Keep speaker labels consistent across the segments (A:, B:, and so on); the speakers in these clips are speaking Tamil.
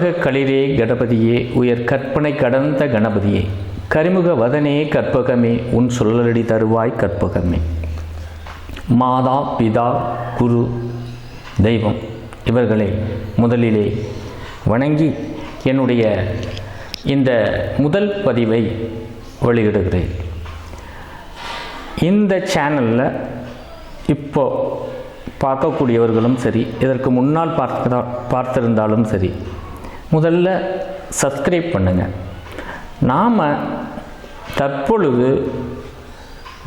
A: கற்பக களிரே கணபதியே உயர் கற்பனை கடந்த கணபதியே கரிமுக வதனே கற்பகமே உன் சொல்லலடி தருவாய் கற்பகமே. மாதா பிதா குரு தெய்வம் இவர்களை முதலிலே வணங்கி என்னுடைய இந்த முதல் பதிவை வெளியிடுகிறேன். இந்த சேனலில் இப்போ பார்க்கக்கூடியவர்களும் சரி, இதற்கு முன்னால் பார்த்திருந்தாலும் சரி, முதல்ல சப்ஸ்கிரைப் பண்ணுங்கள். நாம் தற்பொழுது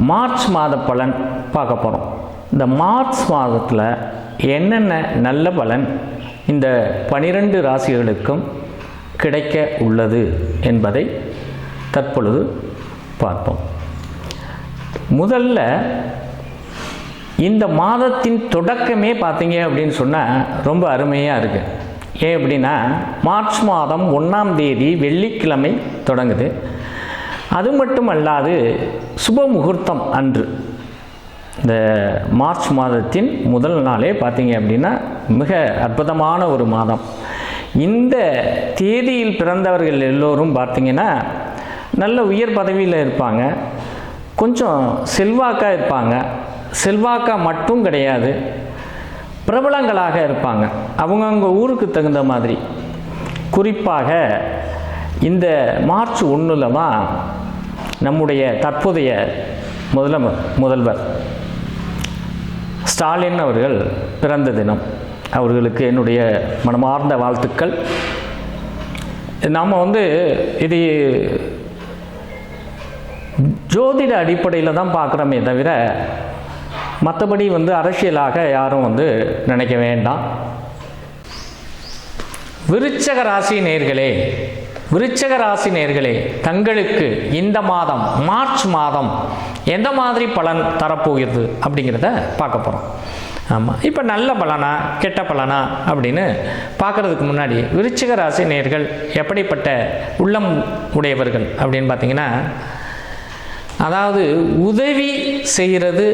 A: மார்ச் மாத பலன் பார்க்க போகிறோம். இந்த மார்ச் மாதத்தில் என்னென்ன நல்ல பலன் இந்த 12 ராசிகளுக்கும் கிடைக்க உள்ளது என்பதை தற்பொழுது பார்ப்போம். முதல்ல இந்த மாதத்தின் தொடக்கமே பார்த்தீங்க அப்படின்னு சொன்னால் ரொம்ப அருமையாக இருக்குது. ஏன் அப்படின்னா மார்ச் மாதம் 1ஆம் தேதி வெள்ளிக்கிழமை தொடங்குது. அது மட்டும் அல்லாது சுப முகூர்த்தம் அன்று இந்த மார்ச் மாதத்தின் முதல் நாளே பார்த்தீங்க அப்படின்னா மிக அற்புதமான ஒரு மாதம். இந்த தேதியில் பிறந்தவர்கள் எல்லோரும் பார்த்தீங்கன்னா நல்ல உயர் பதவியில் இருப்பாங்க, கொஞ்சம் செல்வாக்காக இருப்பாங்க. செல்வாக்காக மட்டும் கிடையாது, பிரபலங்களாக இருப்பாங்க அவங்கவுங்க ஊருக்கு தகுந்த மாதிரி. குறிப்பாக இந்த மார்ச் 1 தான் நம்முடைய தற்போதைய முதல்வர் ஸ்டாலின் அவர்கள் பிறந்த தினம். அவர்களுக்கு என்னுடைய மனமார்ந்த வாழ்த்துக்கள். நாம் இது ஜோதிட அடிப்படையில் தான் பார்க்குறோமே தவிர மற்றபடி அரசியலாக யாரும் நினைக்க வேண்டாம். விருச்சக ராசி நேயர்களே தங்களுக்கு இந்த மாதம் மார்ச் மாதம் எந்த மாதிரி பலன் தரப்போகிறது அப்படிங்கிறத பார்க்க போகிறோம். ஆமாம், இப்போ நல்ல பலனா கெட்ட பலனா அப்படின்னு பார்க்குறதுக்கு முன்னாடி விருச்சிக ராசி நேயர்கள் எப்படிப்பட்ட உள்ளம் உடையவர்கள் அப்படின்னு பார்த்தீங்கன்னா, அதாவது உதவி செய்கிறது,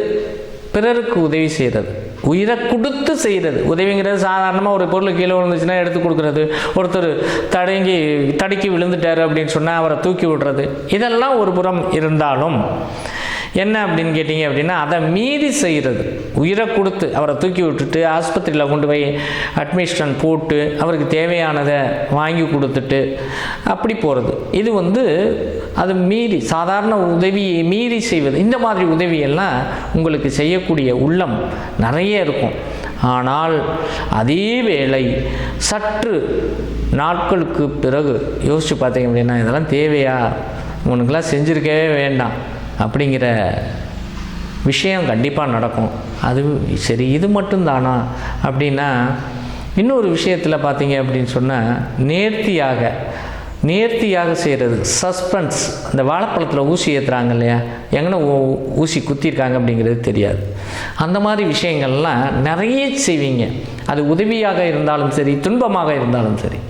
A: பிறருக்கு உதவி செய்கிறது, உயிரை கொடுத்து செய்கிறது. உதவிங்கிறது சாதாரணமாக ஒரு பொருள் கீழே விழுந்துச்சுன்னா எடுத்து கொடுக்குறது, ஒருத்தர் தடுக்கி விழுந்துட்டார் அப்படின்னு சொன்னால் அவரை தூக்கி விடுறது, இதெல்லாம் ஒரு புறம் இருந்தாலும் என்ன அப்படின்னு கேட்டிங்க அப்படின்னா அதை மீறி செய்கிறது. உயிரை கொடுத்து அவரை தூக்கி விட்டுட்டு ஆஸ்பத்திரியில் கொண்டு போய் அட்மிஷன் போட்டு அவருக்கு தேவையானதை வாங்கி கொடுத்துட்டு அப்படி போகிறது. இது அது மீறி சாதாரண உதவியை மீறி செய்வது. இந்த மாதிரி உதவியெல்லாம் உங்களுக்கு செய்யக்கூடிய உள்ளம் நிறைய இருக்கும். ஆனால் அதே வேளை சற்று நாட்களுக்கு பிறகு யோசித்து பார்த்தீங்க அப்படின்னா இதெல்லாம் தேவையா, உனக்கெல்லாம் செஞ்சுருக்கவே வேண்டாம் அப்படிங்கிற விஷயம் கண்டிப்பாக நடக்கும். அது சரி, இது மட்டும்தானா அப்படின்னா இன்னொரு விஷயத்தில் பார்த்தீங்க அப்படின்னு சொன்னால் நேர்த்தியாக செய்கிறது. சஸ்பென்ஸ், அந்த வாழைப்பழத்தில் ஊசி ஏற்றுறாங்க இல்லையா, எங்கன்னா ஊசி குத்திருக்காங்க அப்படிங்கிறது தெரியாது. அந்த மாதிரி விஷயங்கள்லாம் நிறைய செய்வீங்க. அது உதவியாக இருந்தாலும் சரி, துன்பமாக இருந்தாலும் சரி.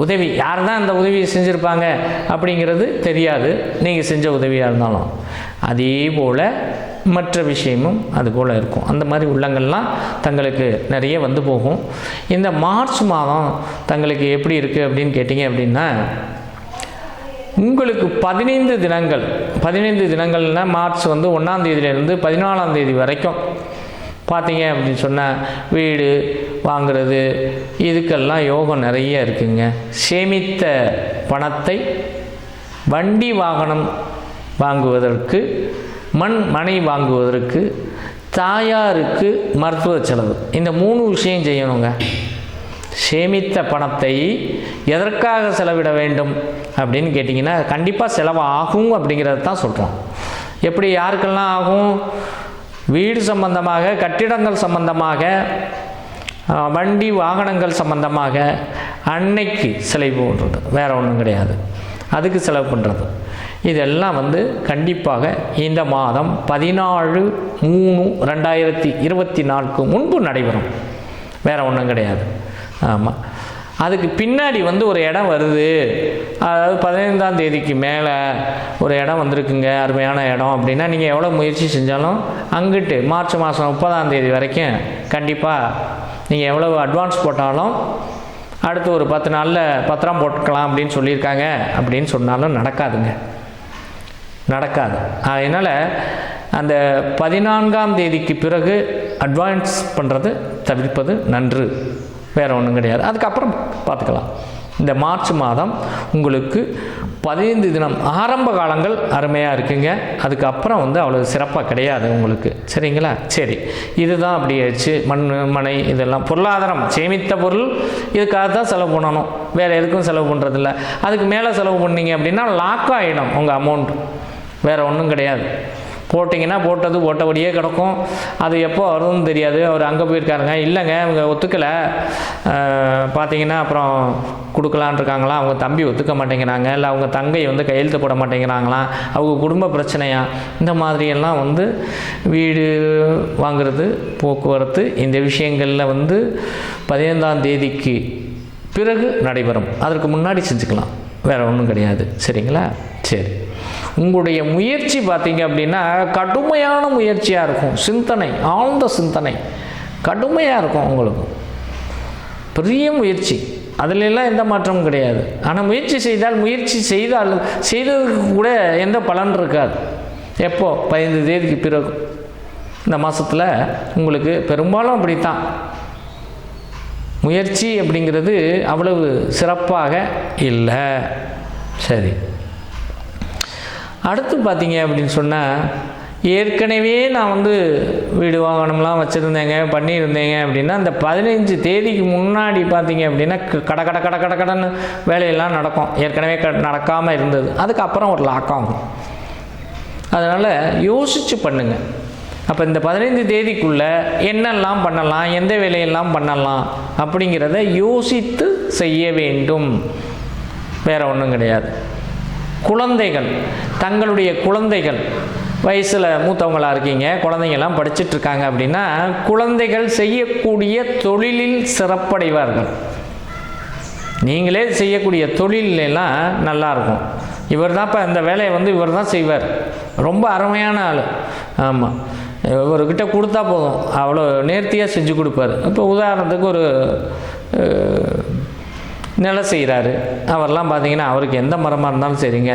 A: உதவி யார் தான் அந்த உதவியை செஞ்சுருப்பாங்க அப்படிங்கிறது தெரியாது, நீங்கள் செஞ்ச உதவியாக இருந்தாலும். அதே போல் மற்ற விஷயமும் அதுபோல் இருக்கும். அந்த மாதிரி உள்ளங்கள்லாம் தங்களுக்கு நிறைய போகும். இந்த மார்ச் மாதம் தங்களுக்கு எப்படி இருக்குது அப்படின்னு கேட்டிங்க அப்படின்னா, உங்களுக்கு 15 தினங்கள்னால் மார்ச் 1ஆம் தேதியிலேருந்து 14ஆம் தேதி வரைக்கும் பார்த்தீங்க அப்படின்னு சொன்னால் வீடு வாங்கிறது இதுக்கெல்லாம் யோகம் நிறைய இருக்குங்க. சேமித்த பணத்தை வண்டி வாகனம் வாங்குவதற்கு, மனை வாங்குவதற்கு, தாயாருக்கு மருத்துவ செலவு, இந்த 3 விஷயம் செய்யணுங்க. சேமித்த பணத்தை எதற்காக செலவிட வேண்டும் அப்படின்னு கேட்டிங்கன்னா கண்டிப்பாக செலவு ஆகும் அப்படிங்கிறது தான் சொல்கிறோம். எப்படி யாருக்கெல்லாம் ஆகும்? வீடு சம்பந்தமாக, கட்டிடங்கள் சம்பந்தமாக, வண்டி வாகனங்கள் சம்பந்தமாக அன்னைக்கு செலவு பண்ணுறது, வேறு ஒன்றும் கிடையாது. அதுக்கு செலவு பண்ணுறது இதெல்லாம் கண்டிப்பாக இந்த மாதம் 14/3/2024 முன்பு நடைபெறும், வேறு ஒன்றும் கிடையாது. ஆமாம், அதுக்கு பின்னாடி ஒரு இடம் வருது. அதாவது 15ஆம் தேதிக்கு மேலே ஒரு இடம் வந்திருக்குங்க, அருமையான இடம் அப்படின்னா நீங்கள் எவ்வளோ முயற்சி செஞ்சாலும் அங்கிட்டு மார்ச் மாதம் 30ஆம் தேதி வரைக்கும் கண்டிப்பாக நீங்கள் எவ்வளோ அட்வான்ஸ் போட்டாலும் அடுத்து ஒரு 10 நாளில் பத்திரம் போட்டுக்கலாம் அப்படின்னு சொல்லியிருக்காங்க அப்படின்னு சொன்னாலும் நடக்காதுங்க, நடக்காது. அதனால் அந்த 14ஆம் தேதிக்கு பிறகு அட்வான்ஸ் பண்ணுறது தவிர்ப்பது நன்று, வேறு ஒன்றும் கிடையாது. அதுக்கப்புறம் பார்த்துக்கலாம். இந்த மார்ச் மாதம் உங்களுக்கு 15 தினம் ஆரம்ப காலங்கள் அருமையாக இருக்குங்க. அதுக்கப்புறம் அவ்வளோ சிறப்பாக கிடையாது உங்களுக்கு, சரிங்களா? சரி, இதுதான் அப்படி ஆயிடுச்சு. மனை இதெல்லாம் பொருளாதாரம், சேமித்த பொருள் இதுக்காக தான் செலவு பண்ணணும், வேறு எதுக்கும் செலவு பண்ணுறதில்ல. அதுக்கு மேலே செலவு பண்ணிங்க அப்படின்னா லாக் ஆகிடும் உங்கள் அமௌண்ட், வேறு ஒன்றும் கிடையாது. போட்டிங்கன்னா போட்டது போட்டபடியே கிடக்கும், அது எப்போ வருதுன்னு தெரியாது. அவர் அங்கே போயிருக்காருங்க, இல்லைங்க அவங்க ஒத்துக்கலை பார்த்தீங்கன்னா அப்புறம் கொடுக்கலான் இருக்காங்களா, அவங்க தம்பி ஒத்துக்க மாட்டேங்கிறாங்க, இல்லை அவங்க தங்கை கையெழுத்து போட மாட்டேங்கிறாங்களாம், அவங்க குடும்ப பிரச்சனையா, இந்த மாதிரியெல்லாம் வீடு வாங்கிறது, போக்குவரத்து, இந்த விஷயங்களில் 15ஆம் தேதிக்கு பிறகு நடைபெறும். அதற்கு முன்னாடி செஞ்சுக்கலாம், வேறு ஒன்றும் கிடையாது, சரிங்களா? சரி, உங்களுடைய முயற்சி பார்த்தீங்க அப்படின்னா கடுமையான முயற்சியாக இருக்கும். சிந்தனை, ஆழ்ந்த சிந்தனை கடுமையாக இருக்கும் உங்களுக்கு, பெரிய முயற்சி, அதிலெல்லாம் எந்த மாற்றமும் கிடையாது. ஆனால் முயற்சி செய்ததுக்கு கூட எந்த பலன் இருக்காது. எப்போ? 15 தேதிக்கு பிறகு. இந்த மாதத்தில் உங்களுக்கு பெரும்பாலும் அப்படித்தான். முயற்சி அப்படிங்கிறது அவ்வளவு சிறப்பாக இல்லை. சரி, அடுத்து பார்த்தீங்க அப்படின்னு சொன்னால், ஏற்கனவே நான் வீடு வாங்கணும்லாம் வச்சுருந்தேங்க, பண்ணியிருந்தேங்க அப்படின்னா அந்த 15 தேதிக்கு முன்னாடி பார்த்தீங்க அப்படின்னா கடன்னு வேலையெல்லாம் நடக்கும். ஏற்கனவே நடக்காமல் இருந்தது, அதுக்கப்புறம் ஒரு லாக் ஆகும். அதனால் யோசித்து பண்ணுங்கள். அப்போ இந்த 15 தேதிக்குள்ளே என்னெல்லாம் பண்ணலாம், எந்த வேலையெல்லாம் பண்ணலாம் அப்படிங்கிறத யோசித்து செய்ய வேண்டும், வேறு ஒன்றும் கிடையாது. குழந்தைகள், தங்களுடைய குழந்தைகள் வயசில் மூத்தவங்களாக இருக்கீங்க, குழந்தைங்கள்லாம் படிச்சுட்ருக்காங்க அப்படின்னா குழந்தைகள் செய்யக்கூடிய தொழிலில் சிறப்படைவார்கள். நீங்களே செய்யக்கூடிய தொழிலெல்லாம் நல்லாயிருக்கும். இவர் தான் இப்போ இந்த வேலையை இவர் தான் செய்வார், ரொம்ப அருமையான ஆள். ஆமாம், இவர்கிட்ட கொடுத்தா போதும், அவ்வளோ நேர்த்தியாக செஞ்சு கொடுப்பார். இப்போ உதாரணத்துக்கு ஒரு நிலை செய்கிறாரு, அவரெல்லாம் பார்த்தீங்கன்னா அவருக்கு எந்த மரமாக இருந்தாலும் சரிங்க,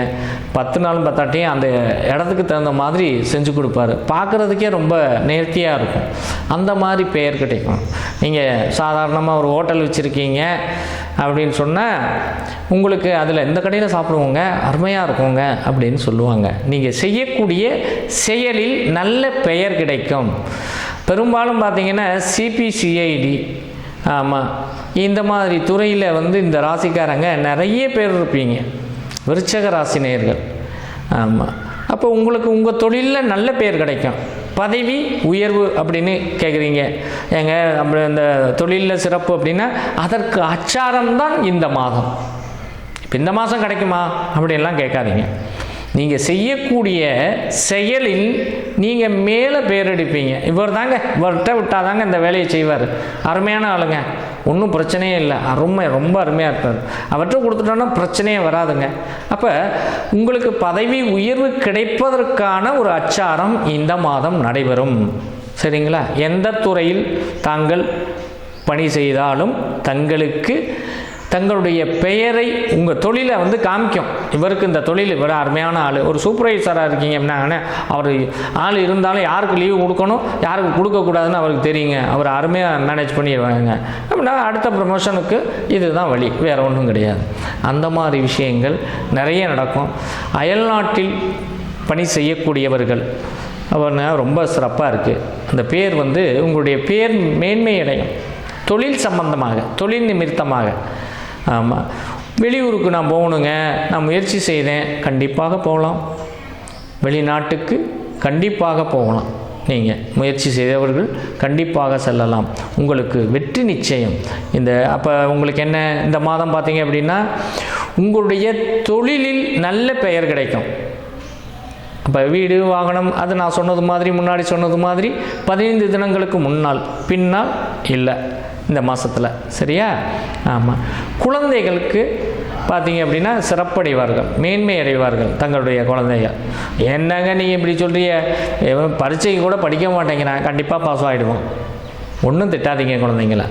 A: 10 நாளும் 10 ஆட்டையும் அந்த இடத்துக்கு தகுந்த மாதிரி செஞ்சு கொடுப்பாரு. பார்க்குறதுக்கே ரொம்ப நேர்த்தியாக இருக்கும். அந்த மாதிரி பெயர் கிடைக்கும். நீங்கள் சாதாரணமாக ஒரு ஹோட்டல் வச்சுருக்கீங்க அப்படின்னு சொன்னால் உங்களுக்கு அதில் இந்த கடையில் சாப்பிடுவோங்க, அருமையாக இருக்குங்க அப்படின்னு சொல்லுவாங்க. நீங்கள் செய்யக்கூடிய செயலில் நல்ல பெயர் கிடைக்கும். பெரும்பாலும் பார்த்தீங்கன்னா சிபிசிஐடி, ஆமாம், இந்த மாதிரி துறையில் இந்த ராசிக்காரங்க நிறைய பேர் இருப்பீங்க, விருச்சக ராசி நேயர்கள். ஆமாம், அப்போ உங்களுக்கு உங்கள் தொழிலில் நல்ல பேர் கிடைக்கும். பதவி உயர்வு அப்படின்னு கேட்குறீங்க, ஏங்க அப்படி இந்த தொழிலில் சிறப்பு அப்படின்னா அதற்கு அச்சாரம்தான் இந்த மாதம். இப்போ இந்த மாதம் கிடைக்குமா அப்படின்லாம் கேட்காதீங்க. நீங்கள் செய்யக்கூடிய செயலில் நீங்கள் மேலே பேர் எடுப்பீங்க. இவர்கிட்ட விட்டால் தாங்க இந்த வேலையை செய்வார், அருமையான ஆளுங்க, ஒன்றும் பிரச்சனையே இல்லை, ரொம்ப அருமையாக இருப்பார், அவர்கிட்ட கொடுத்துட்டோன்னா பிரச்சனையே வராதுங்க. அப்போ உங்களுக்கு பதவி உயர்வு கிடைப்பதற்கான ஒரு அச்சாரம் இந்த மாதம் நடைபெறும், சரிங்களா? எந்த துறையில் தாங்கள் பணி செய்தாலும் தங்களுக்கு தங்களுடைய பெயரை உங்கள் தொழிலை காமிக்கும். இவருக்கு இந்த தொழில், இவர் அருமையான ஆள். ஒரு சூப்பர்வைசராக இருக்கீங்க அப்படின்னா அவர் ஆள் இருந்தாலும் யாருக்கு லீவு கொடுக்கணும், யாருக்கு கொடுக்கக்கூடாதுன்னு அவருக்கு தெரியுங்க, அவர் அருமையாக மேனேஜ் பண்ணிடுவாங்க அப்படின்னா அடுத்த ப்ரமோஷனுக்கு இதுதான் வழி, வேறு ஒன்றும் கிடையாது. அந்த மாதிரி விஷயங்கள் நிறைய நடக்கும். அயல்நாட்டில் பணி செய்யக்கூடியவர்கள் அவர்னா ரொம்ப சிறப்பாக இருக்குது. அந்த பேர் உங்களுடைய பேர் மேன்மை அடையும், தொழில் சம்பந்தமாக, தொழில் நிமித்தமாக. ஆமாம், வெளியூருக்கு நான் போகணுங்க, நான் முயற்சி செய்தேன், கண்டிப்பாக போகலாம். வெளிநாட்டுக்கு கண்டிப்பாக போகலாம். நீங்கள் முயற்சி செய்தவர்கள் கண்டிப்பாக செல்லலாம், உங்களுக்கு வெற்றி நிச்சயம். அப்போ உங்களுக்கு என்ன, இந்த மாதம் பார்த்தீங்க அப்படின்னா உங்களுடைய தொழிலில் நல்ல பெயர் கிடைக்கும். அப்போ வீடு வாகனம், அது நான் சொன்னது மாதிரி, முன்னாடி சொன்னது மாதிரி 15 தினங்களுக்கு முன்னால் பின்னால் இல்லை இந்த மாதத்தில், சரியா? ஆமாம், குழந்தைகளுக்கு பார்த்தீங்க அப்படின்னா சிறப்படைவார்கள், மேன்மை அடைவார்கள் தங்களுடைய குழந்தைகள். என்னங்க நீங்கள் இப்படி சொல்கிறீங்க, பரீட்சைக்கு கூட படிக்க மாட்டேங்கிறான், கண்டிப்பாக பாஸ் ஆகிடுவோம். ஒன்றும் திட்டாதீங்க குழந்தைங்கள,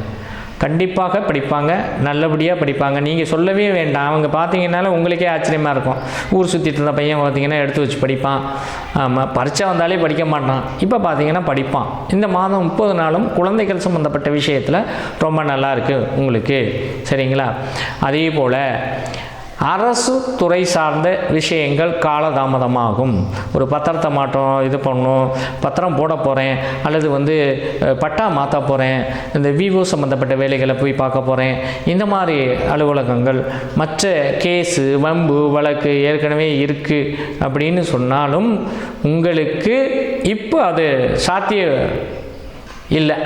A: கண்டிப்பாக படிப்பாங்க, நல்லபடியாக படிப்பாங்க. நீங்கள் சொல்லவே வேண்டாம். அவங்க பார்த்தீங்கன்னாலும் உங்களுக்கே ஆச்சரியமாக இருக்கும். ஊர் சுற்றிட்டு இருந்த பையன் பார்த்தீங்கன்னா எடுத்து வச்சு படிப்பான். ஆமாம், பரீட்சை வந்தாலே படிக்க மாட்டான். இப்போ பார்த்தீங்கன்னா படிப்பான். இந்த மாதம் 30 நாளும் குழந்தைகள் சம்மந்தப்பட்ட விஷயத்தில் ரொம்ப நல்லா இருக்குது உங்களுக்கு. சரிங்களா? அதே போல் அரசு துறை சார்ந்த விஷயங்கள் காலதாமதமாகும். ஒரு பத்திரத்தை மாற்றம் இது பண்ணணும், பத்திரம் போட போகிறேன், அல்லது பட்டா மாற்ற போகிறேன், இந்த விவோ சம்மந்தப்பட்ட வேலைகளை போய் பார்க்க போகிறேன், இந்த மாதிரி அலுவலகங்கள், மற்ற கேஸு வம்பு வழக்கு ஏற்கனவே இருக்குது அப்படின்னு சொன்னாலும் உங்களுக்கு இப்போ அது சாத்தியம் இல்லை.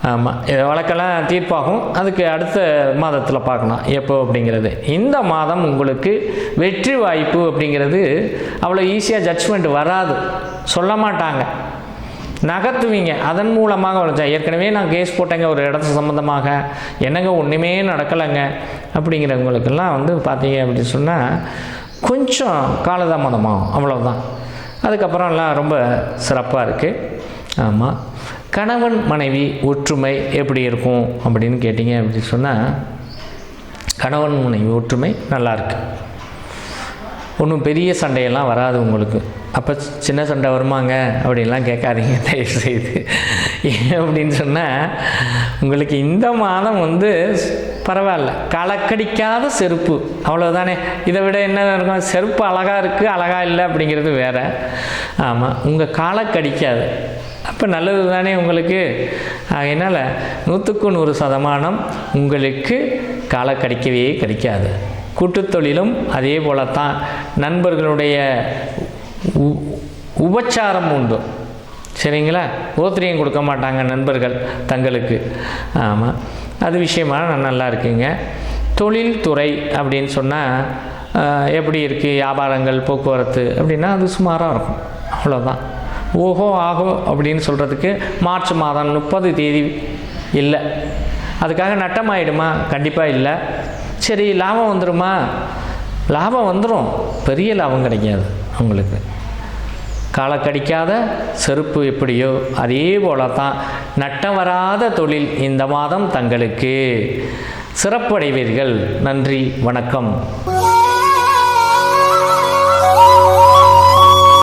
A: ஆமாம், இதை வழக்கெல்லாம் தீர்ப்பாகும். அதுக்கு அடுத்த மாதத்தில் பார்க்கலாம் எப்போ அப்படிங்கிறது. இந்த மாதம் உங்களுக்கு வெற்றி வாய்ப்பு அப்படிங்கிறது அவ்வளோ ஈஸியாக ஜட்ஜ்மெண்ட் வராது, சொல்ல மாட்டாங்க, நகர்த்துவீங்க. அதன் மூலமாக ஏற்கனவே நான் கேஸ் போட்டேங்க ஒரு இடத்து சம்மந்தமாக, என்னங்க ஒன்றுமே நடக்கலைங்க அப்படிங்கிறவங்களுக்கெல்லாம் பார்த்தீங்க அப்படின்னு சொன்னால் கொஞ்சம் காலதாமதமாகும், அவ்வளோதான். அதுக்கப்புறம் எல்லாம் ரொம்ப சிறப்பாக இருக்குது. ஆமாம், கணவன் மனைவி ஒற்றுமை எப்படி இருக்கும் அப்படின்னு கேட்டிங்க அப்படின்னு சொன்னால் கணவன் மனைவி ஒற்றுமை நல்லாயிருக்கு. ஒன்றும் பெரிய சண்டையெல்லாம் வராது உங்களுக்கு. அப்போ சின்ன சண்டை வருமாங்க அப்படின்லாம் கேட்காதீங்க தயவுசெய்து. அப்படின்னு சொன்னால் உங்களுக்கு இந்த மாதம் பரவாயில்ல, களக்கடிக்காத செருப்பு, அவ்வளோதானே. இதை விட என்ன இருக்கும்? செருப்பு அழகாக இருக்குது, அழகாக இல்லை அப்படிங்கிறது வேறு. ஆமாம், உங்கள் களக்கடிக்காது, அப்போ நல்லது தானே உங்களுக்கு. அதனால் 100க்கு 100% உங்களுக்கு காலை கடிக்கவே கிடைக்காது. கூட்டுத்தொழிலும் அதே போல தான். நண்பர்களுடைய உபச்சாரம் உண்டு, சரிங்களா? ஓத்திரியம் கொடுக்க மாட்டாங்க நண்பர்கள் தங்களுக்கு. ஆமாம், அது விஷயமாக நல்லா இருக்குங்க. தொழில்துறை அப்படின்னு சொன்னால் எப்படி இருக்குது? வியாபாரங்கள், போக்குவரத்து அப்படின்னா அது சுமாராக இருக்கும், அவ்வளோதான். ஓஹோ ஆகோ அப்படின்னு சொல்கிறதுக்கு மார்ச் மாதம் 30 தேதி இல்லை. அதுக்காக நட்டமாயிடுமா? கண்டிப்பாக இல்லை. சரி, லாபம் வந்துடுமா? லாபம் வந்துடும், பெரிய லாபம் கிடைக்காது உங்களுக்கு. காலக்கடிக்காத செருப்பு எப்படியோ அதே போல தான் நட்டம் வராத தொழில் இந்த மாதம் தங்களுக்கு. சிறப்படைவீர்கள். நன்றி, வணக்கம்.